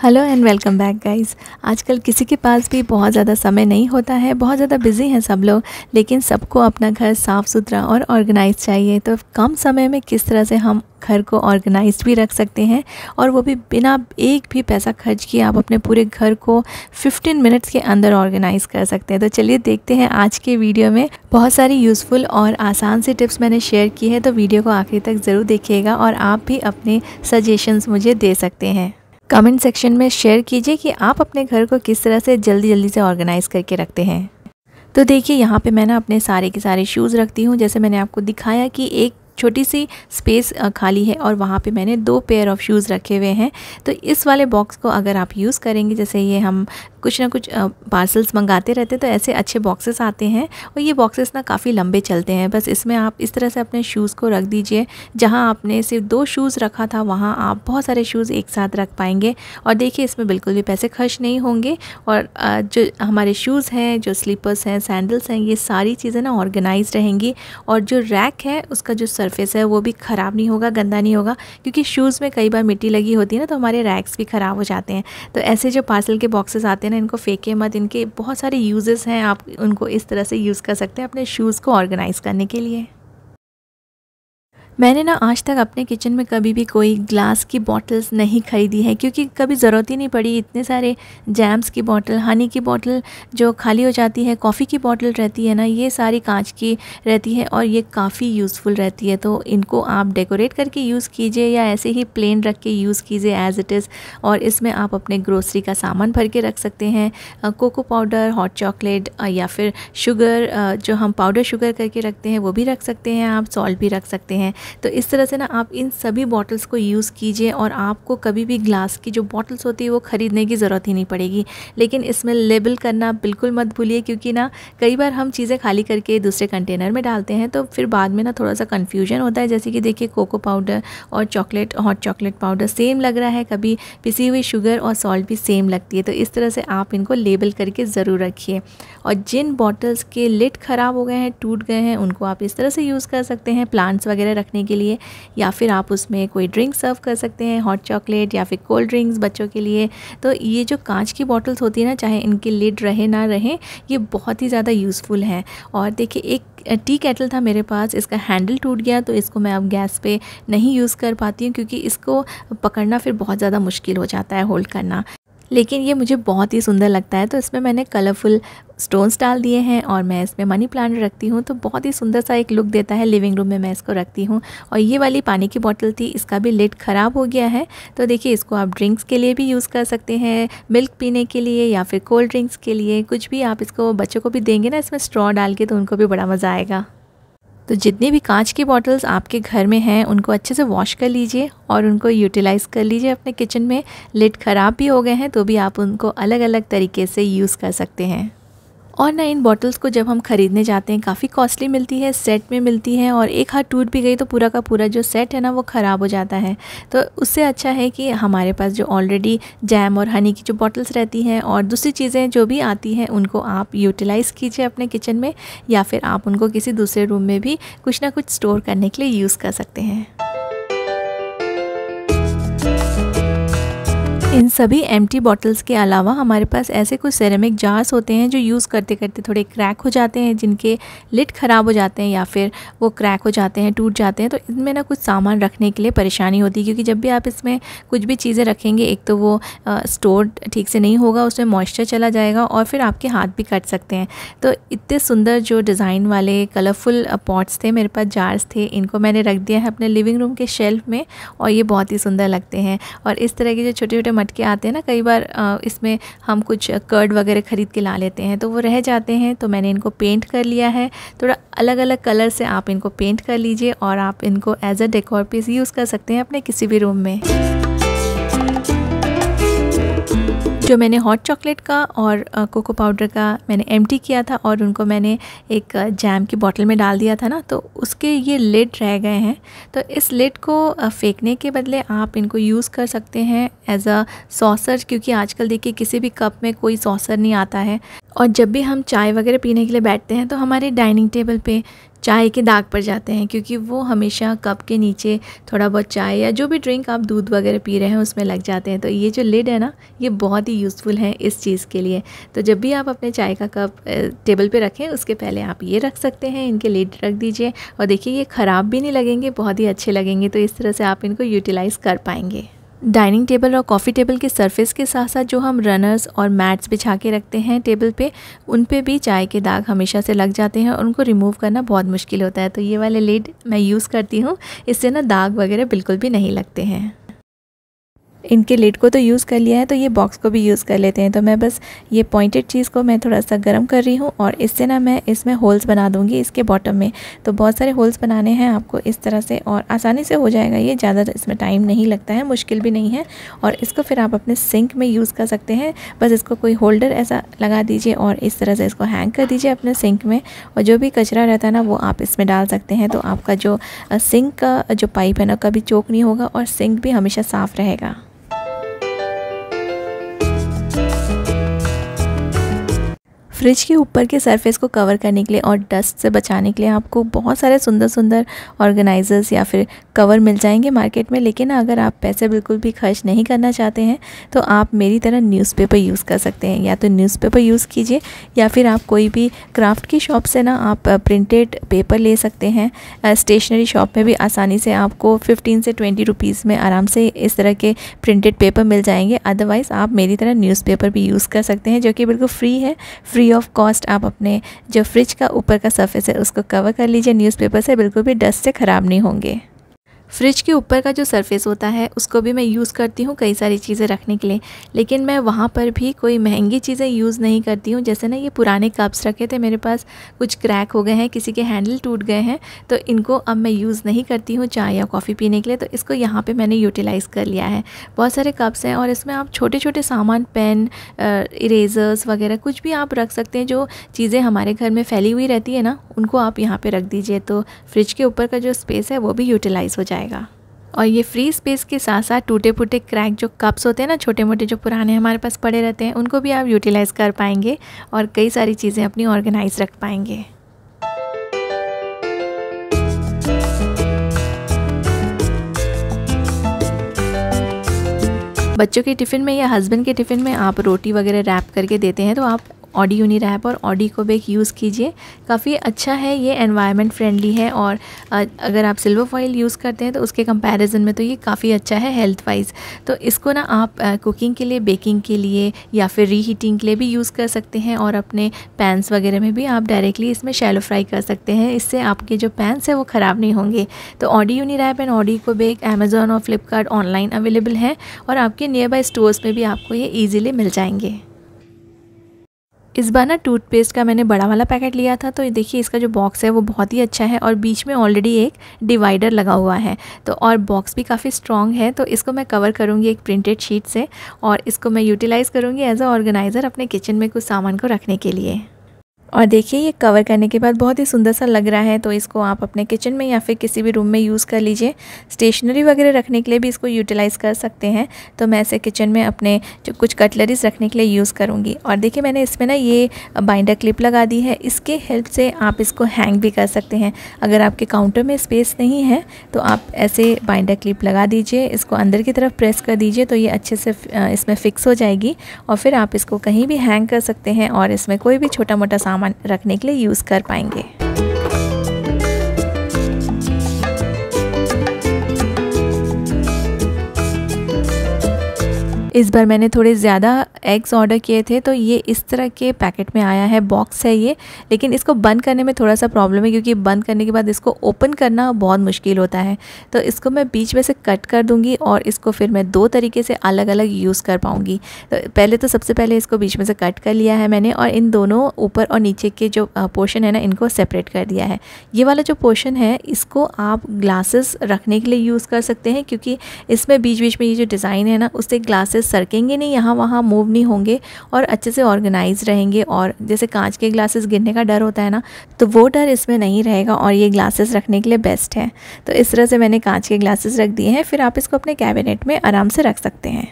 Hello and welcome back guys. आजकल किसी के पास भी बहुत ज़्यादा समय नहीं होता है, बहुत ज़्यादा बिजी हैं सब लोग, लेकिन सबको अपना घर साफ़ सुथरा और ऑर्गेनाइज चाहिए। तो कम समय में किस तरह से हम घर को ऑर्गेनाइज भी रख सकते हैं और वो भी बिना एक भी पैसा खर्च किए आप अपने पूरे घर को 15 मिनट्स के अंदर ऑर्गेनाइज कर सकते हैं। तो चलिए देखते हैं आज के वीडियो में। बहुत सारी यूज़फुल और आसान सी टिप्स मैंने शेयर की है, तो वीडियो को आखिर तक ज़रूर देखिएगा और आप भी अपने सजेशंस मुझे दे सकते हैं। कमेंट सेक्शन में शेयर कीजिए कि आप अपने घर को किस तरह से जल्दी से ऑर्गेनाइज़ करके रखते हैं। तो देखिए यहाँ पे मैं ना अपने सारे के सारे शूज़ रखती हूँ। जैसे मैंने आपको दिखाया कि एक छोटी सी स्पेस खाली है और वहाँ पे मैंने 2 पेयर ऑफ शूज़ रखे हुए हैं। तो इस वाले बॉक्स को अगर आप यूज़ करेंगे, जैसे ये हम कुछ ना कुछ पार्सल्स मंगाते रहते हैं तो ऐसे अच्छे बॉक्सेस आते हैं और ये बॉक्सेस ना काफ़ी लंबे चलते हैं। बस इसमें आप इस तरह से अपने शूज़ को रख दीजिए। जहाँ आपने सिर्फ 2 शूज़ रखा था वहाँ आप बहुत सारे शूज़ एक साथ रख पाएंगे और देखिए इसमें बिल्कुल भी पैसे खर्च नहीं होंगे और जो हमारे शूज़ हैं, जो स्लीपर्स हैं, सैंडल्स हैं, ये सारी चीज़ें ना ऑर्गेनाइज रहेंगी और जो रैक है उसका जो सरफेस है वो भी ख़राब नहीं होगा, गंदा नहीं होगा, क्योंकि शूज़ में कई बार मिट्टी लगी होती है ना, तो हमारे रैक्स भी ख़राब हो जाते हैं। तो ऐसे जो पार्सल के बॉक्सेस आते हैं ना, इनको फेंके मत, इनके बहुत सारे यूजेस हैं। आप उनको इस तरह से यूज़ कर सकते हैं अपने शूज़ को ऑर्गेनाइज़ करने के लिए। मैंने ना आज तक अपने किचन में कभी भी कोई ग्लास की बॉटल्स नहीं ख़रीदी है, क्योंकि कभी ज़रूरत ही नहीं पड़ी। इतने सारे जैम्स की बॉटल, हनी की बॉटल जो खाली हो जाती है, कॉफ़ी की बॉटल रहती है ना, ये सारी कांच की रहती है और ये काफ़ी यूज़फुल रहती है। तो इनको आप डेकोरेट करके यूज़ कीजिए या ऐसे ही प्लेन रख के यूज़ कीजिए एज़ इट इज़। और इसमें आप अपने ग्रोसरी का सामान भर के रख सकते हैं, कोको पाउडर, हॉट चॉकलेट या फिर शुगर, जो हम पाउडर शुगर करके रखते हैं वो भी रख सकते हैं, आप सॉल्ट भी रख सकते हैं। तो इस तरह से ना आप इन सभी बॉटल्स को यूज़ कीजिए और आपको कभी भी ग्लास की जो बॉटल्स होती है वो ख़रीदने की ज़रूरत ही नहीं पड़ेगी। लेकिन इसमें लेबल करना बिल्कुल मत भूलिए, क्योंकि ना कई बार हम चीज़ें खाली करके दूसरे कंटेनर में डालते हैं तो फिर बाद में ना थोड़ा सा कन्फ्यूजन होता है। जैसे कि देखिए कोको पाउडर और chocolate, hot chocolate powder same लग रहा है, कभी पिसी हुई शुगर और सॉल्ट भी सेम लगती है। तो इस तरह से आप इनको लेबल करके ज़रूर रखिए। और जिन बॉटल्स के लिड ख़राब हो गए हैं, टूट गए हैं, उनको आप इस तरह से यूज़ कर सकते हैं प्लांट्स वगैरह रखने के लिए, या फिर आप उसमें कोई ड्रिंक सर्व कर सकते हैं, हॉट चॉकलेट या फिर कोल्ड ड्रिंक्स बच्चों के लिए। तो ये जो कांच की बॉटल्स होती है ना, चाहे इनके लिड रहे ना रहे, ये बहुत ही ज़्यादा यूज़फुल हैं। और देखिए एक टी केटल था मेरे पास, इसका हैंडल टूट गया तो इसको मैं अब गैस पे नहीं यूज़ कर पाती हूँ, क्योंकि इसको पकड़ना फिर बहुत ज़्यादा मुश्किल हो जाता है, होल्ड करना। लेकिन ये मुझे बहुत ही सुंदर लगता है, तो इसमें मैंने कलरफुल स्टोन्स डाल दिए हैं और मैं इसमें मनी प्लांट रखती हूँ, तो बहुत ही सुंदर सा एक लुक देता है। लिविंग रूम में मैं इसको रखती हूँ। और ये वाली पानी की बोतल थी, इसका भी लिड ख़राब हो गया है, तो देखिए इसको आप ड्रिंक्स के लिए भी यूज़ कर सकते हैं, मिल्क पीने के लिए या फिर कोल्ड ड्रिंक्स के लिए, कुछ भी आप इसको बच्चों को भी देंगे ना इसमें स्ट्रॉ डाल के, तो उनको भी बड़ा मज़ा आएगा। तो जितनी भी कांच की बॉटल्स आपके घर में हैं उनको अच्छे से वॉश कर लीजिए और उनको यूटिलाइज़ कर लीजिए अपने किचन में। लिड ख़राब भी हो गए हैं तो भी आप उनको अलग अलग तरीके से यूज़ कर सकते हैं। और ना इन बॉटल्स को जब हम ख़रीदने जाते हैं काफ़ी कॉस्टली मिलती है, सेट में मिलती है, और एक हाथ टूट भी गई तो पूरा का पूरा जो सेट है ना वो ख़राब हो जाता है। तो उससे अच्छा है कि हमारे पास जो ऑलरेडी जैम और हनी की जो बॉटल्स रहती हैं और दूसरी चीज़ें जो भी आती हैं उनको आप यूटिलाइज़ कीजिए अपने किचन में, या फिर आप उनको किसी दूसरे रूम में भी कुछ ना कुछ स्टोर करने के लिए यूज़ कर सकते हैं। इन सभी एम्प्टी बॉटल्स के अलावा हमारे पास ऐसे कुछ सेरेमिक जार्स होते हैं जो यूज़ करते करते थोड़े क्रैक हो जाते हैं, जिनके लिड ख़राब हो जाते हैं या फिर वो क्रैक हो जाते हैं, टूट जाते हैं। तो इनमें ना कुछ सामान रखने के लिए परेशानी होती है, क्योंकि जब भी आप इसमें कुछ भी चीज़ें रखेंगे, एक तो वो स्टोर ठीक से नहीं होगा, उसमें मॉइस्चर चला जाएगा और फिर आपके हाथ भी कट सकते हैं। तो इतने सुंदर जो डिज़ाइन वाले कलरफुल पॉट्स थे मेरे पास, जार्स थे, इनको मैंने रख दिया है अपने लिविंग रूम के शेल्फ में और ये बहुत ही सुंदर लगते हैं। और इस तरह के जो छोटे छोटे मटके आते हैं ना, कई बार इसमें हम कुछ कर्ड वगैरह ख़रीद के ला लेते हैं तो वो रह जाते हैं, तो मैंने इनको पेंट कर लिया है। थोड़ा अलग अलग कलर से आप इनको पेंट कर लीजिए और आप इनको as a decor piece use कर सकते हैं अपने किसी भी रूम में। जो मैंने हॉट चॉकलेट का और कोको पाउडर का मैंने एम्प्टी किया था और उनको मैंने एक जैम की बोतल में डाल दिया था ना, तो उसके ये लिड रह गए हैं। तो इस लिड को फेंकने के बदले आप इनको यूज़ कर सकते हैं एज अ सॉसर, क्योंकि आजकल देखिए किसी भी कप में कोई सॉसर नहीं आता है। और जब भी हम चाय वगैरह पीने के लिए बैठते हैं तो हमारे डाइनिंग टेबल पे चाय के दाग पड़ जाते हैं, क्योंकि वो हमेशा कप के नीचे थोड़ा बहुत चाय या जो भी ड्रिंक आप दूध वगैरह पी रहे हैं उसमें लग जाते हैं। तो ये जो लिड है ना, ये बहुत ही यूज़फुल है इस चीज़ के लिए। तो जब भी आप अपने चाय का कप टेबल पे रखें उसके पहले आप ये रख सकते हैं, इनके लिड रख दीजिए और देखिए ये ख़राब भी नहीं लगेंगे, बहुत ही अच्छे लगेंगे। तो इस तरह से आप इनको यूटिलाइज़ कर पाएंगे। डाइनिंग टेबल और कॉफ़ी टेबल के सरफेस के साथ साथ जो हम रनर्स और मैट्स बिछा के रखते हैं टेबल पे, उन पे भी चाय के दाग हमेशा से लग जाते हैं और उनको रिमूव करना बहुत मुश्किल होता है। तो ये वाले लिड मैं यूज़ करती हूँ, इससे ना दाग वगैरह बिल्कुल भी नहीं लगते हैं। इनके लिड को तो यूज़ कर लिया है, तो ये बॉक्स को भी यूज़ कर लेते हैं। तो मैं बस ये पॉइंटेड चीज़ को मैं थोड़ा सा गर्म कर रही हूँ और इससे ना मैं इसमें होल्स बना दूँगी इसके बॉटम में। तो बहुत सारे होल्स बनाने हैं आपको इस तरह से और आसानी से हो जाएगा ये, ज़्यादा इसमें टाइम नहीं लगता है, मुश्किल भी नहीं है। और इसको फिर आप अपने सिंक में यूज़ कर सकते हैं। बस इसको कोई होल्डर ऐसा लगा दीजिए और इस तरह से इसको हैंग कर दीजिए अपने सिंक में, और जो भी कचरा रहता है ना वो आप इसमें डाल सकते हैं। तो आपका जो सिंक का जो पाइप है ना कभी चोक नहीं होगा और सिंक भी हमेशा साफ़ रहेगा। फ्रिज के ऊपर के सरफेस को कवर करने के लिए और डस्ट से बचाने के लिए आपको बहुत सारे सुंदर सुंदर ऑर्गेनाइजर्स या फिर कवर मिल जाएंगे मार्केट में। लेकिन अगर आप पैसे बिल्कुल भी खर्च नहीं करना चाहते हैं तो आप मेरी तरह न्यूज़पेपर यूज़ कर सकते हैं। या तो न्यूज़पेपर यूज़ कीजिए या फिर आप कोई भी क्राफ्ट की शॉप से ना आप प्रिंटेड पेपर ले सकते हैं। स्टेशनरी शॉप में भी आसानी से आपको 15 से 20 रुपीज़ में आराम से इस तरह के प्रिंटेड पेपर मिल जाएंगे। अदरवाइज़ आप मेरी तरह न्यूज़पेपर भी यूज़ कर सकते हैं, जो कि बिल्कुल फ्री है, फ्री ऑफ कॉस्ट। आप अपने जो फ्रिज का ऊपर का सरफेस है उसको कवर कर लीजिए न्यूज़पेपर से, बिल्कुल भी डस्ट से ख़राब नहीं होंगे। फ्रिज के ऊपर का जो सरफेस होता है उसको भी मैं यूज़ करती हूँ कई सारी चीज़ें रखने के लिए, लेकिन मैं वहाँ पर भी कोई महंगी चीज़ें यूज़ नहीं करती हूँ। जैसे ना ये पुराने कप्स रखे थे मेरे पास, कुछ क्रैक हो गए हैं, किसी के हैंडल टूट गए हैं, तो इनको अब मैं यूज़ नहीं करती हूँ चाय या कॉफ़ी पीने के लिए। तो इसको यहाँ पर मैंने यूटिलाइज़ कर लिया है। बहुत सारे कप्स हैं और इसमें आप छोटे छोटे सामान, पेन, इरेज़र्स वगैरह कुछ भी आप रख सकते हैं। जो चीज़ें हमारे घर में फैली हुई रहती है ना उनको आप यहाँ पर रख दीजिए, तो फ्रिज के ऊपर का जो स्पेस है वो भी यूटिलाइज़ हो जाएगा। और ये फ्री स्पेस के साथ साथ टूटे फूटे क्रैक जो कप्स होते हैं ना, छोटे मोटे जो पुराने हमारे पास पड़े रहते हैं, उनको भी आप यूटिलाइज़ कर पाएंगे और कई सारी चीज़ें अपनी ऑर्गेनाइज रख पाएंगे। बच्चों के टिफ़िन में या हस्बैंड के टिफ़िन में आप रोटी वगैरह रैप करके देते हैं तो आप ऑडी यूनी रैप और ऑडी को बेक यूज़ कीजिए, काफ़ी अच्छा है, ये एनवायरनमेंट फ्रेंडली है। और अगर आप सिल्वर फॉइल यूज़ करते हैं तो उसके कंपैरिजन में तो ये काफ़ी अच्छा है हेल्थ वाइज। तो इसको ना आप कुकिंग के लिए, बेकिंग के लिए या फिर रीहीटिंग के लिए भी यूज़ कर सकते हैं और अपने पैन्स वगैरह में भी आप डायरेक्टली इसमें शैलो फ्राई कर सकते हैं। इससे आपके जो पैन्स हैं वो ख़राब नहीं होंगे। तो Audi unwrap and Audi को बेक अमेज़ॉन और फ्लिपकार्ट ऑनलाइन अवेलेबल है और आपके नियर बाय स्टोर्स में भी आपको ये ईज़िली मिल जाएंगे। इस बार ना टूथपेस्ट का मैंने बड़ा वाला पैकेट लिया था, तो देखिए इसका जो बॉक्स है वो बहुत ही अच्छा है और बीच में ऑलरेडी एक डिवाइडर लगा हुआ है। तो और बॉक्स भी काफ़ी स्ट्रॉन्ग है, तो इसको मैं कवर करूँगी एक प्रिंटेड शीट से और इसको मैं यूटिलाइज़ करूँगी एज अ ऑर्गेनाइज़र अपने किचन में कुछ सामान को रखने के लिए। और देखिए ये कवर करने के बाद बहुत ही सुंदर सा लग रहा है। तो इसको आप अपने किचन में या फिर किसी भी रूम में यूज़ कर लीजिए। स्टेशनरी वगैरह रखने के लिए भी इसको यूटिलाइज़ कर सकते हैं। तो मैं इसे किचन में अपने जो कुछ कटलरीज रखने के लिए यूज़ करूँगी। और देखिए मैंने इसमें ना ये बाइंडर क्लिप लगा दी है, इसके हेल्प से आप इसको हैंग भी कर सकते हैं। अगर आपके काउंटर में स्पेस नहीं है तो आप ऐसे बाइंडर क्लिप लगा दीजिए, इसको अंदर की तरफ प्रेस कर दीजिए तो ये अच्छे से इसमें फ़िक्स हो जाएगी और फिर आप इसको कहीं भी हैंग कर सकते हैं और इसमें कोई भी छोटा मोटा सामान रखने के लिए यूज़ कर पाएंगे। इस बार मैंने थोड़े ज़्यादा एग्स ऑर्डर किए थे, तो ये इस तरह के पैकेट में आया है, बॉक्स है ये। लेकिन इसको बंद करने में थोड़ा सा प्रॉब्लम है क्योंकि बंद करने के बाद इसको ओपन करना बहुत मुश्किल होता है। तो इसको मैं बीच में से कट कर दूंगी और इसको फिर मैं दो तरीके से अलग अलग यूज़ कर पाऊँगी। तो सबसे पहले इसको बीच में से कट कर लिया है मैंने और इन दोनों ऊपर और नीचे के जो पोर्शन है ना इनको सेपरेट कर दिया है। ये वाला जो पोर्शन है इसको आप ग्लासेस रखने के लिए यूज़ कर सकते हैं क्योंकि इसमें बीच बीच में ये जो डिज़ाइन है ना उससे ग्लासेस सरकेंगे नहीं, यहाँ वहाँ मूव नहीं होंगे और अच्छे से ऑर्गेनाइज रहेंगे। और जैसे कांच के ग्लासेस गिरने का डर होता है ना, तो वो डर इसमें नहीं रहेगा और ये ग्लासेस रखने के लिए बेस्ट है। तो इस तरह से मैंने कांच के ग्लासेस रख दिए हैं, फिर आप इसको अपने कैबिनेट में आराम से रख सकते हैं।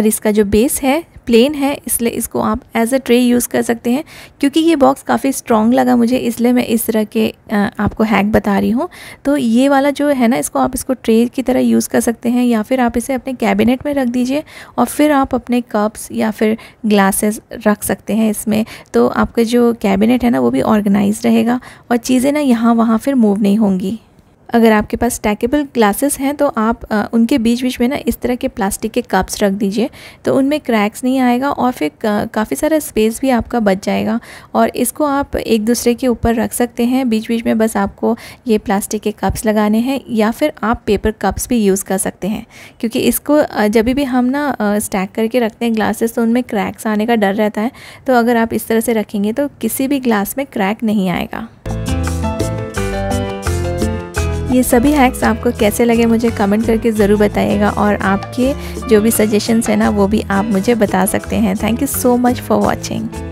और इसका जो बेस है प्लेन है, इसलिए इसको आप एज अ ट्रे यूज़ कर सकते हैं। क्योंकि ये बॉक्स काफ़ी स्ट्रॉन्ग लगा मुझे, इसलिए मैं इस तरह के आपको हैक बता रही हूँ। तो ये वाला जो है ना, इसको ट्रे की तरह यूज़ कर सकते हैं, या फिर आप इसे अपने कैबिनेट में रख दीजिए और फिर आप अपने कप्स या फिर ग्लासेस रख सकते हैं इसमें। तो आपका जो कैबिनेट है ना वो भी ऑर्गेनाइज रहेगा और चीज़ें ना यहाँ वहाँ फिर मूव नहीं होंगी। अगर आपके पास स्टैकेबल ग्लासेस हैं तो आप उनके बीच बीच में ना इस तरह के प्लास्टिक के कप्स रख दीजिए, तो उनमें क्रैक्स नहीं आएगा और फिर काफ़ी सारा स्पेस भी आपका बच जाएगा। और इसको आप एक दूसरे के ऊपर रख सकते हैं, बीच बीच में बस आपको ये प्लास्टिक के कप्स लगाने हैं, या फिर आप पेपर कप्स भी यूज़ कर सकते हैं। क्योंकि इसको जब भी हम ना स्टैक करके रखते हैं ग्लासेस तो उनमें क्रैक्स आने का डर रहता है। तो अगर आप इस तरह से रखेंगे तो किसी भी ग्लास में क्रैक नहीं आएगा। ये सभी हैक्स आपको कैसे लगे मुझे कमेंट करके ज़रूर बताइएगा, और आपके जो भी सजेशंस हैं ना वो भी आप मुझे बता सकते हैं। Thank you so much for watching.